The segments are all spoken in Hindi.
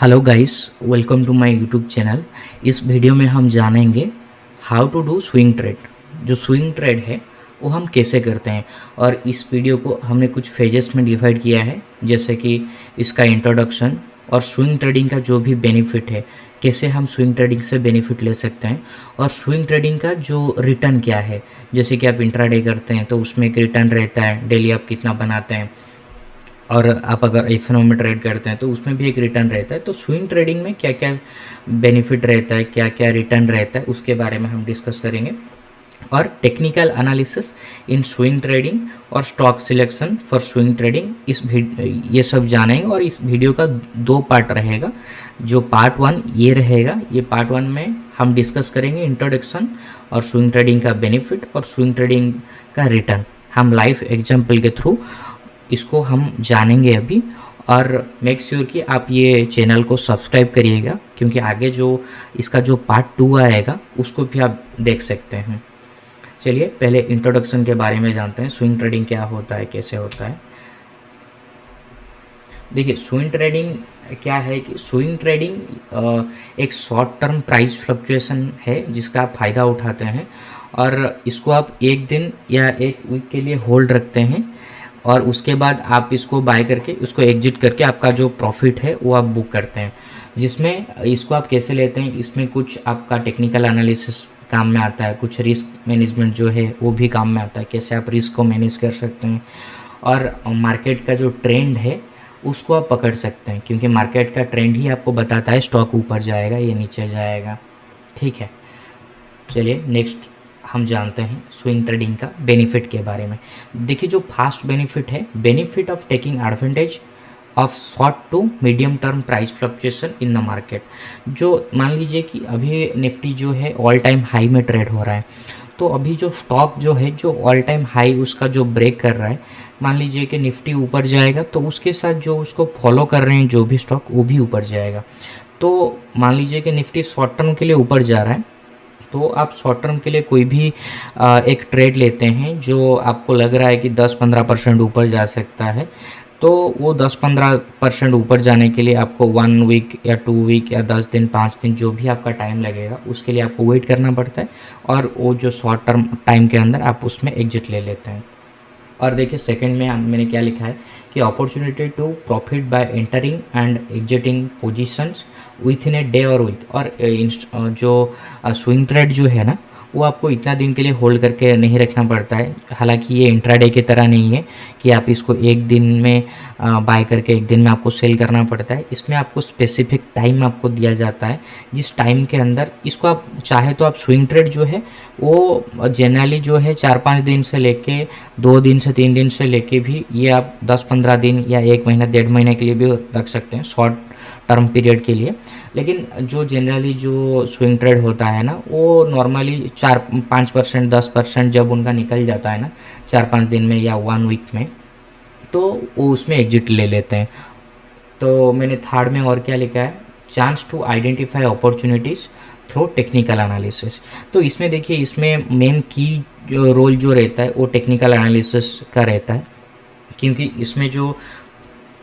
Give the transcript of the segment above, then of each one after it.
Hello guys, welcome to my YouTube channel. इस वीडियो में हम जानेंगे how to do swing trade. जो स्विंग ट्रेड है वो हम कैसे करते हैं, और इस वीडियो को हमने कुछ फेजेस में डिवाइड किया है, जैसे कि इसका इंट्रोडक्शन और स्विंग ट्रेडिंग का जो भी बेनिफिट है, कैसे हम स्विंग ट्रेडिंग से बेनिफिट ले सकते हैं, और स्विंग ट्रेडिंग का जो रिटर्न क्या है। जैसे कि आप इंट्राडे करते हैं तो उसमें एक रिटर्न रहता है, डेली आप कितना बनाते हैं, और आप अगर एफ में ट्रेड करते हैं तो उसमें भी एक रिटर्न रहता है। तो स्विंग ट्रेडिंग में क्या क्या बेनिफिट रहता है, क्या क्या रिटर्न रहता है, उसके बारे में हम डिस्कस करेंगे। और technical analysis in swing trading और stock selection for swing trading, ये सब जानेंगे। और इस वीडियो का दो पार्ट रहेगा। जो पार्ट वन ये रहेगा, ये पार्ट वन में हम डिस्कस करेंगे इंट्रोडक्शन और स्विंग ट्रेडिंग का बेनिफिट और स्विंग ट्रेडिंग का रिटर्न। हम लाइव एग्जाम्पल के थ्रू इसको हम जानेंगे अभी। और मेक श्योर कि आप ये चैनल को सब्सक्राइब करिएगा, क्योंकि आगे जो इसका जो पार्ट टू आएगा उसको भी आप देख सकते हैं। चलिए पहले इंट्रोडक्शन के बारे में जानते हैं, स्विंग ट्रेडिंग क्या होता है, कैसे होता है। देखिए, स्विंग ट्रेडिंग क्या है कि स्विंग ट्रेडिंग एक शॉर्ट टर्म प्राइस फ्लक्चुएशन है जिसका आप फ़ायदा उठाते हैं, और इसको आप एक दिन या एक वीक के लिए होल्ड रखते हैं, और उसके बाद आप इसको बाय करके उसको एग्जिट करके आपका जो प्रॉफिट है वो आप बुक करते हैं। जिसमें इसको आप कैसे लेते हैं, इसमें कुछ आपका टेक्निकल एनालिसिस काम में आता है, कुछ रिस्क मैनेजमेंट जो है वो भी काम में आता है, कैसे आप रिस्क को मैनेज कर सकते हैं, और मार्केट का जो ट्रेंड है उसको आप पकड़ सकते हैं, क्योंकि मार्केट का ट्रेंड ही आपको बताता है स्टॉक ऊपर जाएगा या नीचे जाएगा। ठीक है, चलिए नेक्स्ट हम जानते हैं स्विंग ट्रेडिंग का बेनिफिट के बारे में। देखिए, जो फास्ट बेनिफिट है, benefit of taking advantage of short to medium term price fluctuation in the market. जो मान लीजिए कि अभी निफ्टी जो है ऑल टाइम हाई में ट्रेड हो रहा है, तो अभी जो स्टॉक जो है जो ऑल टाइम हाई उसका जो ब्रेक कर रहा है, मान लीजिए कि निफ्टी ऊपर जाएगा तो उसके साथ जो उसको फॉलो कर रहे हैं जो भी स्टॉक वो भी ऊपर जाएगा। तो मान लीजिए कि निफ्टी शॉर्ट टर्म के लिए ऊपर जा रहा है, तो आप शॉर्ट टर्म के लिए कोई भी एक ट्रेड लेते हैं जो आपको लग रहा है कि 10-15% ऊपर जा सकता है। तो वो 10-15% ऊपर जाने के लिए आपको 1 वीक या 2 वीक या 10 दिन 5 दिन जो भी आपका टाइम लगेगा उसके लिए आपको वेट करना पड़ता है, और वो जो शॉर्ट टर्म टाइम के अंदर आप उसमें एग्जिट ले लेते हैं। और देखिए सेकंड में मैंने क्या लिखा है कि opportunity to profit by entering and exiting positions within a day और वीक। और जो स्विंग ट्रेड जो है ना, वो आपको इतना दिन के लिए होल्ड करके नहीं रखना पड़ता है। हालांकि ये इंट्राडे की तरह नहीं है कि आप इसको एक दिन में बाय करके एक दिन में आपको सेल करना पड़ता है। इसमें आपको स्पेसिफिक टाइम आपको दिया जाता है, जिस टाइम के अंदर इसको आप चाहे तो आप स्विंग ट्रेड जो है वो जनरली जो है 4-5 दिन से लेके 2 दिन से 3 दिन से लेके भी ये आप 10-15 दिन या 1 महीना 1.5 महीने के लिए भी रख सकते हैं, शॉर्ट टर्म पीरियड के लिए। लेकिन जो जनरली जो स्विंग ट्रेड होता है ना, वो नॉर्मली 4-5%, 10% जब उनका निकल जाता है ना 4-5 दिन में या 1 वीक में, तो वो उसमें एग्जिट ले लेते हैं। तो मैंने थर्ड में और क्या लिखा है, chance to identify opportunities through technical analysis. तो इसमें देखिए, इसमें मेन की जो रोल जो रहता है वो टेक्निकल एनालिसिस का रहता है, क्योंकि इसमें जो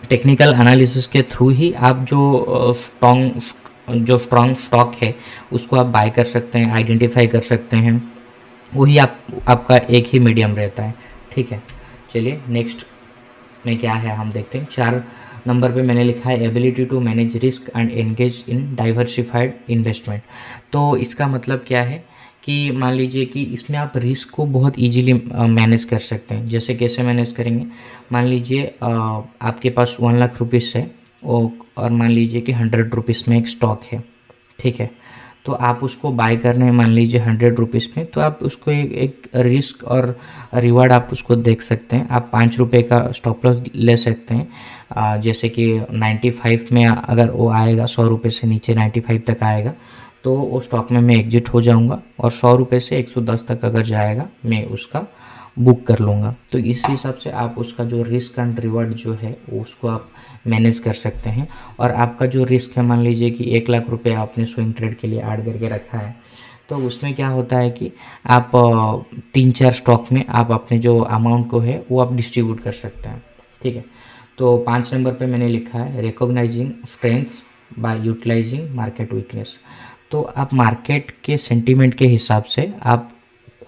टेक्निकल एनालिसिस के थ्रू ही आप जो स्ट्रॉन्ग स्टॉक है उसको आप बाय कर सकते हैं, आइडेंटिफाई कर सकते हैं। वही आपका एक ही मीडियम रहता है। ठीक है, चलिए नेक्स्ट में क्या है हम देखते हैं। 4 नंबर पे मैंने लिखा है ability to manage risk and engage in diversified investment. तो इसका मतलब क्या है कि मान लीजिए कि इसमें आप रिस्क को बहुत इजीली मैनेज कर सकते हैं। जैसे कैसे मैनेज करेंगे, मान लीजिए आपके पास 1 लाख रुपीज़ है, और मान लीजिए कि 100 रुपीज़ में एक स्टॉक है। ठीक है, तो आप उसको बाय करने हैं मान लीजिए 100 रुपीज़ में, तो आप उसको एक रिस्क और रिवार्ड आप उसको देख सकते हैं। आप 5 रुपये का स्टॉप लॉस ले सकते हैं। जैसे कि 95 में अगर वो आएगा, 100 रुपये से नीचे 95 तक आएगा तो वो स्टॉक में मैं एग्जिट हो जाऊंगा, और 100 रुपये से 110 तक अगर जाएगा मैं उसका बुक कर लूँगा। तो इस हिसाब से आप उसका जो रिस्क एंड रिवार्ड जो है उसको आप मैनेज कर सकते हैं। और आपका जो रिस्क है, मान लीजिए कि 1 लाख रुपये आपने स्विंग ट्रेड के लिए ऐड करके रखा है, तो उसमें क्या होता है कि आप 3-4 स्टॉक में आप अपने जो अमाउंट को है वो आप डिस्ट्रीब्यूट कर सकते हैं। ठीक है, तो 5 नंबर पे मैंने लिखा है recognising strengths by utilising market weakness. तो आप मार्केट के सेंटीमेंट के हिसाब से आप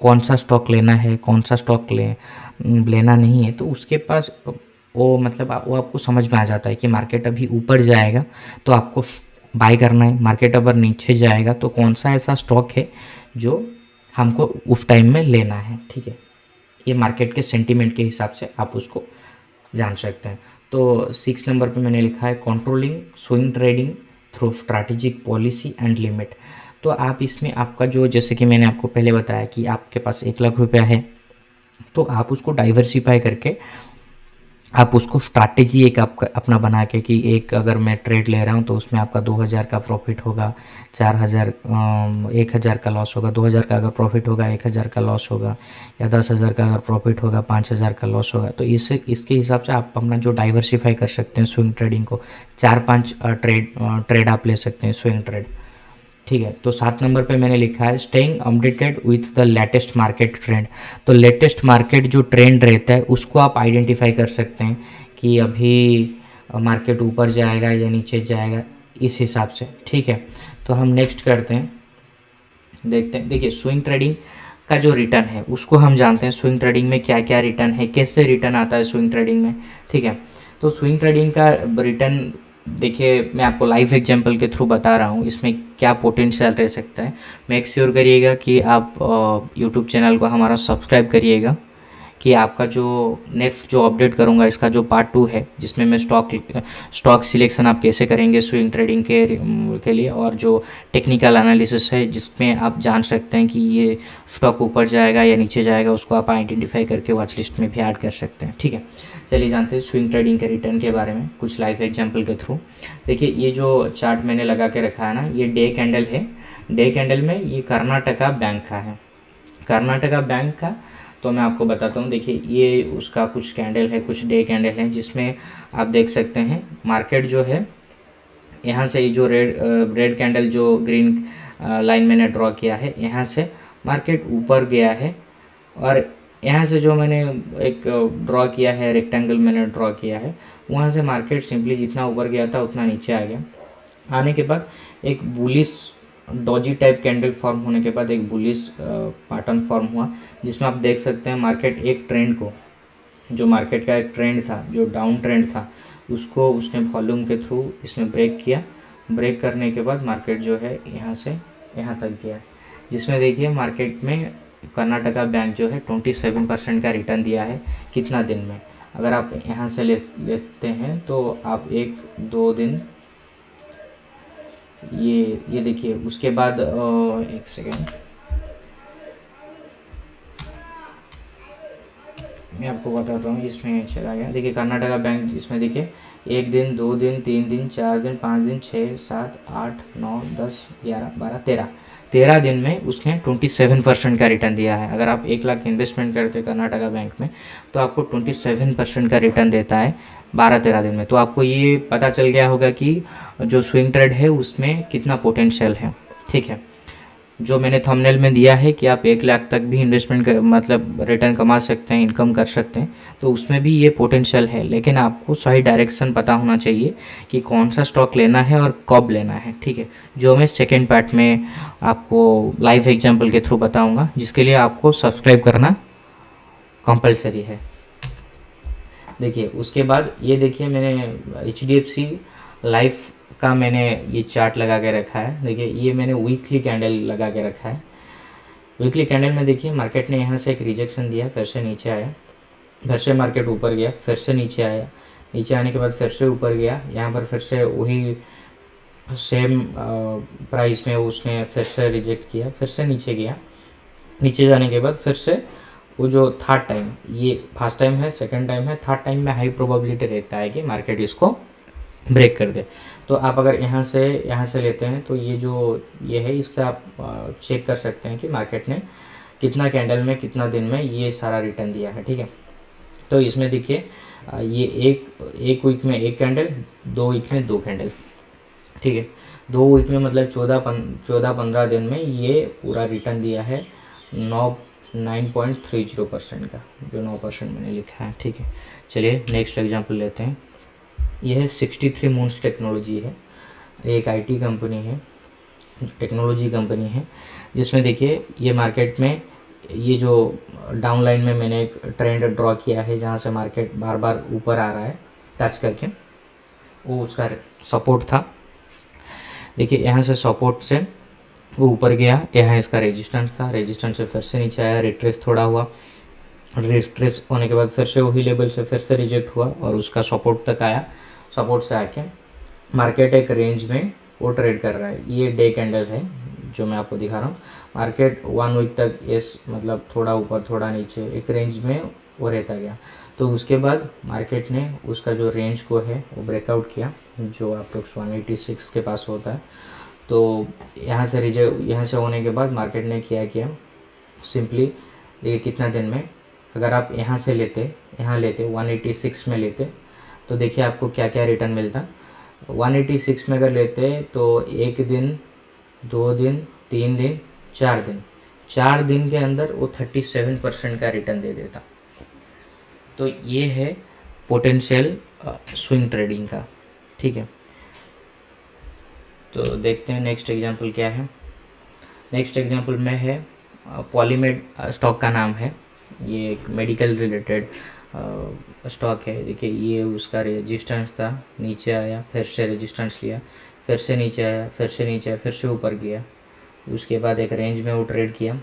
कौन सा स्टॉक लेना है, कौन सा स्टॉक लेना नहीं है, तो उसके पास वो मतलब वो आपको समझ में आ जाता है कि मार्केट अभी ऊपर जाएगा तो आपको बाय करना है, मार्केट अगर नीचे जाएगा तो कौन सा ऐसा स्टॉक है जो हमको उस टाइम में लेना है। ठीक है, ये मार्केट के सेंटीमेंट के हिसाब से आप उसको जान सकते हैं। तो 6 नंबर पे मैंने लिखा है controlling swing trading through strategic policy and limit. तो आप इसमें आपका जो, जैसे कि मैंने आपको पहले बताया कि आपके पास 1 लाख रुपया है, तो आप उसको डाइवर्सिफाई करके आप उसको स्ट्रैटेजी एक आपका अपना बना के कि एक अगर मैं ट्रेड ले रहा हूँ तो उसमें आपका 2000 का प्रॉफिट होगा, 4000 1000 का लॉस होगा, 2000 का अगर प्रॉफिट होगा 1000 का लॉस होगा, या 10,000 का अगर प्रॉफिट होगा 5000 का लॉस होगा। तो इसके हिसाब से आप अपना जो डाइवर्सिफाई कर सकते हैं स्विंग ट्रेडिंग को, 4-5 ट्रेड आप ले सकते हैं स्विंग ट्रेड। ठीक है, तो 7 नंबर पे मैंने लिखा है staying updated with the latest market trend. तो लेटेस्ट मार्केट जो ट्रेंड रहता है उसको आप आइडेंटिफाई कर सकते हैं कि अभी मार्केट ऊपर जाएगा या नीचे जाएगा, इस हिसाब से। ठीक है, तो हम नेक्स्ट करते हैं, देखते हैं। देखिए स्विंग ट्रेडिंग का जो रिटर्न है उसको हम जानते हैं, स्विंग ट्रेडिंग में क्या क्या रिटर्न है, कैसे रिटर्न आता है स्विंग ट्रेडिंग में। ठीक है, तो स्विंग ट्रेडिंग का रिटर्न देखिए मैं आपको लाइव एग्जांपल के थ्रू बता रहा हूँ, इसमें क्या पोटेंशियल रह सकता है। मेक श्योर करिएगा कि आप यूट्यूब चैनल को हमारा सब्सक्राइब करिएगा, कि आपका जो नेक्स्ट जो अपडेट करूँगा इसका जो पार्ट 2 है, जिसमें मैं स्टॉक सिलेक्शन आप कैसे करेंगे स्विंग ट्रेडिंग के लिए, और जो टेक्निकल एनालिसिस है जिसमें आप जान सकते हैं कि ये स्टॉक ऊपर जाएगा या नीचे जाएगा, उसको आप आइडेंटिफाई करके वॉच लिस्ट में भी ऐड कर सकते हैं। ठीक है, चलिए जानते हैं स्विंग ट्रेडिंग के रिटर्न के बारे में कुछ लाइव एग्जाम्पल के थ्रू। देखिए ये जो चार्ट मैंने लगा के रखा है ना, ये डे कैंडल है। डे कैंडल में ये कर्नाटका बैंक का है, कर्नाटका बैंक का। तो मैं आपको बताता हूँ, देखिए ये उसका कुछ कैंडल है, कुछ डे कैंडल है, जिसमें आप देख सकते हैं मार्केट जो है यहाँ से जो रेड कैंडल जो ग्रीन लाइन मैंने ड्रॉ किया है, यहाँ से मार्केट ऊपर गया है, और यहाँ से जो मैंने एक ड्रॉ किया है रेक्टेंगल मैंने ड्रॉ किया है, वहाँ से मार्केट सिंपली जितना ऊपर गया था उतना नीचे आ गया। आने के बाद एक bullish Doge type candle form होने के बाद एक बुलिश पैटर्न फॉर्म हुआ, जिसमें आप देख सकते हैं मार्केट एक ट्रेंड को, जो मार्केट का एक ट्रेंड था जो डाउन ट्रेंड था, उसको उसने वॉल्यूम के थ्रू इसमें ब्रेक किया। ब्रेक करने के बाद मार्केट जो है यहाँ से यहाँ तक गया, जिसमें देखिए मार्केट में कर्नाटका बैंक जो है 27% का रिटर्न दिया है कितना दिन में। अगर आप यहाँ से लेते हैं तो आप 1-2 दिन, ये देखिए उसके बाद एक सेकेंड मैं आपको बताता हूँ, इसमें चला गया। देखिए कर्नाटका बैंक इसमें देखिए 1 दिन 2 दिन 3 दिन 4 दिन 5 दिन 6 7 8 9 10 11 12 13 दिन में उसने 27% का रिटर्न दिया है। अगर आप 1 लाख इन्वेस्टमेंट करते हैं कर्नाटका बैंक में तो आपको 27% का रिटर्न देता है 12-13 दिन में। तो आपको ये पता चल गया होगा कि जो स्विंग ट्रेड है उसमें कितना पोटेंशियल है। ठीक है, जो मैंने थंबनेल में दिया है कि आप 1 लाख तक भी इन्वेस्टमेंट मतलब रिटर्न कमा सकते हैं, इनकम कर सकते हैं, तो उसमें भी ये पोटेंशियल है, लेकिन आपको सही डायरेक्शन पता होना चाहिए कि कौन सा स्टॉक लेना है और कब लेना है। ठीक है, जो मैं सेकेंड पार्ट में आपको लाइव एग्जाम्पल के थ्रू बताऊँगा, जिसके लिए आपको सब्सक्राइब करना कंपलसरी है। देखिए उसके बाद ये देखिए मैंने HDFC लाइफ का मैंने ये चार्ट लगा के रखा है। देखिए ये मैंने वीकली कैंडल लगा के रखा है। वीकली कैंडल में देखिए मार्केट ने यहाँ से एक रिजेक्शन दिया, फिर से नीचे आया, फिर से मार्केट ऊपर गया, फिर से नीचे आया, नीचे आने के बाद फिर से ऊपर गया, यहाँ पर फिर से वही सेम प्राइस में उसने फिर से रिजेक्ट किया, फिर से नीचे गया, नीचे जाने के बाद फिर से वो जो थर्ड टाइम, ये फर्स्ट टाइम है, सेकंड टाइम है, थर्ड टाइम में हाई प्रोबेबिलिटी रहता है कि मार्केट इसको ब्रेक कर दे। तो आप अगर यहाँ से लेते हैं तो ये जो ये है, इससे आप चेक कर सकते हैं कि मार्केट ने कितना कैंडल में कितना दिन में ये सारा रिटर्न दिया है। ठीक है, तो इसमें देखिए ये एक वीक में 1 कैंडल, 2 वीक में 2 कैंडल। ठीक है, 2 वीक में मतलब 14-15 दिन में ये पूरा रिटर्न दिया है 9.30% का, जो 9% मैंने लिखा है। ठीक है, चलिए नेक्स्ट एग्जांपल लेते हैं। यह है 63 मून्स टेक्नोलॉजी है। एक आईटी कंपनी है, टेक्नोलॉजी कंपनी है, जिसमें देखिए ये मार्केट में ये जो डाउन लाइन में मैंने एक ट्रेंड ड्रॉ किया है जहाँ से मार्केट बार बार ऊपर आ रहा है टच करके, वो उसका सपोर्ट था। देखिए यहाँ से सपोर्ट से वो ऊपर गया, यहाँ इसका रेजिस्टेंस था, रेजिस्टेंस से फिर से नीचे आया, रिट्रेस थोड़ा हुआ, रिट्रेस होने के बाद फिर से वही लेवल से फिर से रिजेक्ट हुआ और उसका सपोर्ट तक आया। सपोर्ट से आके मार्केट एक रेंज में वो ट्रेड कर रहा है। ये डे कैंडल है जो मैं आपको दिखा रहा हूँ। मार्केट 1 वीक तक इस मतलब थोड़ा ऊपर थोड़ा नीचे एक रेंज में वो रहता गया। तो उसके बाद मार्केट ने उसका जो रेंज को है वो ब्रेकआउट किया, जो अप्रोक्स 186 के पास होता है। तो यहाँ से होने के बाद मार्केट ने किया सिंपली देखिए कितना दिन में, अगर आप यहाँ से यहाँ लेते 186 में लेते तो देखिए आपको क्या क्या रिटर्न मिलता। 186 में अगर लेते तो 1 दिन, 2 दिन, 3 दिन, 4 दिन के अंदर वो 37% का रिटर्न दे देता। तो ये है पोटेंशियल स्विंग ट्रेडिंग का, ठीक है। तो देखते हैं नेक्स्ट एग्जांपल क्या है। नेक्स्ट एग्जांपल में है पॉलीमेड स्टॉक का नाम है, ये एक मेडिकल रिलेटेड स्टॉक है। देखिए ये उसका रेजिस्टेंस था, नीचे आया, फिर से रेजिस्टेंस लिया, फिर से नीचे आया, फिर से नीचे आया, फिर से ऊपर गया। उसके बाद एक रेंज में वो ट्रेड किया,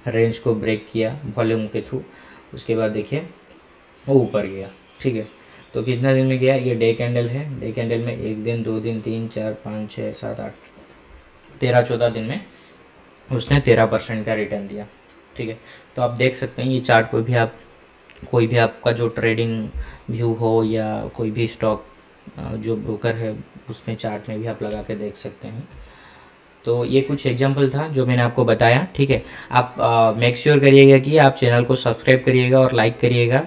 रेंज को ब्रेक किया वॉल्यूम के थ्रू। उसके बाद देखिए वो ऊपर गया, ठीक है। तो कितना दिन में गया, ये डे कैंडल है, डे कैंडल में 1 दिन, 2 दिन, 3, 4, 5, 6, 7, 8, 13, 14 दिन में उसने 13% का रिटर्न दिया, ठीक है। तो आप देख सकते हैं ये चार्ट कोई भी आपका जो ट्रेडिंग व्यू हो या कोई भी स्टॉक जो ब्रोकर है उसमें चार्ट में भी आप लगा के देख सकते हैं। तो ये कुछ एग्जांपल था जो मैंने आपको बताया, ठीक है। आप मेक श्योर करिएगा कि आप चैनल को सब्सक्राइब करिएगा और लाइक करिएगा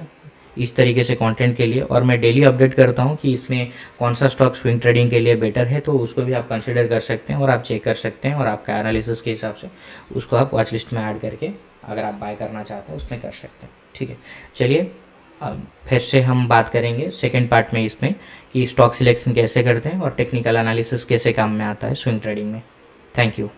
इस तरीके से कंटेंट के लिए। और मैं डेली अपडेट करता हूँ कि इसमें कौन सा स्टॉक स्विंग ट्रेडिंग के लिए बेटर है, तो उसको भी आप कंसिडर कर सकते हैं और आप चेक कर सकते हैं और आपका एनालिसिस के हिसाब से उसको आप वॉच लिस्ट में ऐड करके अगर आप बाय करना चाहते हैं उसमें कर सकते हैं, ठीक है। चलिए फिर से हम बात करेंगे सेकेंड पार्ट में इसमें कि स्टॉक सिलेक्शन कैसे करते हैं और टेक्निकल एनालिसिस कैसे काम में आता है स्विंग ट्रेडिंग में। Thank you.